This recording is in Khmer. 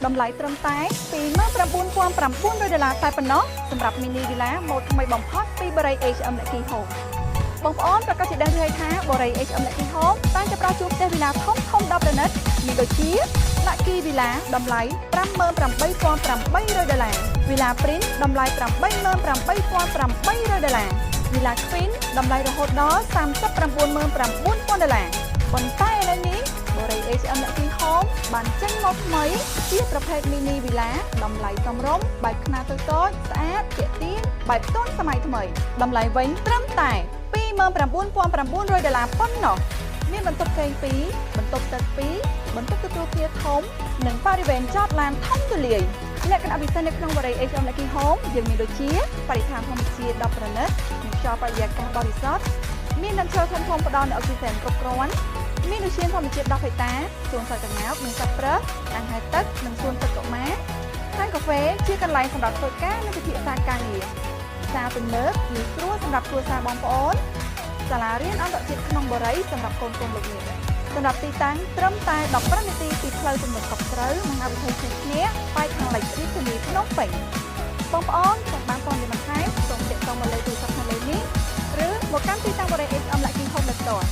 តម្លៃត្រឹមតែ$29,900តែប៉ុណ្ណោះសម្រាប់ mini villa ម៉ូដថ្មីបំផុតពី Boray HM Lucky Home បងប្អូនប្រកាសជាដឹងហើយថា Boray HM Lucky Home តែងតែផ្ដល់ជូនផ្ទះ villa ធំ10ប្រណិតមានដូចជា Lucky Villa តម្លៃ$58,800 Villa Prince តម្លៃ$88,800 Villa Queen តម្លៃរហូតដល់$39,900 ប៉ុន្តែឥឡូវនេះ Boray HM Lucky Home បានចេញមកថ្មីជាប្រភេទ mini villa តម្លៃសមរម្យបែបខ្នាតតូចៗស្អាតទាក់ទាញបែបទាន់សម័យថ្មីតម្លៃវិញត្រឹមតែ$29,900ប៉ុណ្ណោះមានបន្ទប់គេង2បន្ទប់ទឹក2បន្ទប់ទទួលភ្ញៀវធំនិងបរិវេណចតឡានធំទូលាយលក្ខណៈពិសេសនៅក្នុង Boray HM Lucky Home យើងមានដូចជាបរិស្ថានធម្មជាតិ10ប្រណិតនិងខ្យល់បរិយាកាសបរិសុទ្ធមានដើមឈើធំៗផ្ដល់នូវអុកស៊ីសែនគ្រប់គ្រាន់មានឧទ្យានធម្មជាតិ10ហិកតាសួនសត្វក្ងោកនិងសត្វប្រើសអាងហែលទឹកនិងសួនទឹកកុមារហាងកាហ្វេជាកន្លែងសម្រាប់ធ្វើការនិងពិភាក្សាការងារផ្សារទំនើបងាយស្រួលសម្រាប់គ្រួសារបងប្អូនសាលារៀនអន្តរជាតិក្នុង Boray សម្រាប់កូនលោកអ្នកសម្រាប់ទីតាំងត្រឹមតែ15នាទីពីផ្លូវទំនើបកប់ស្រូវមហាវិថីគ្នាប៉ែកខាងលិចរាជធានីភ្នំពេញបងប្អូនចង់បានព័ត៌មានបន្ថែមសូមទាក់ទងមកលេខទូរស័ព្ទខាងលើនេះឬមកកាន់ទីតាំង Boray HM Lucky Home ដោយផ្ទាល់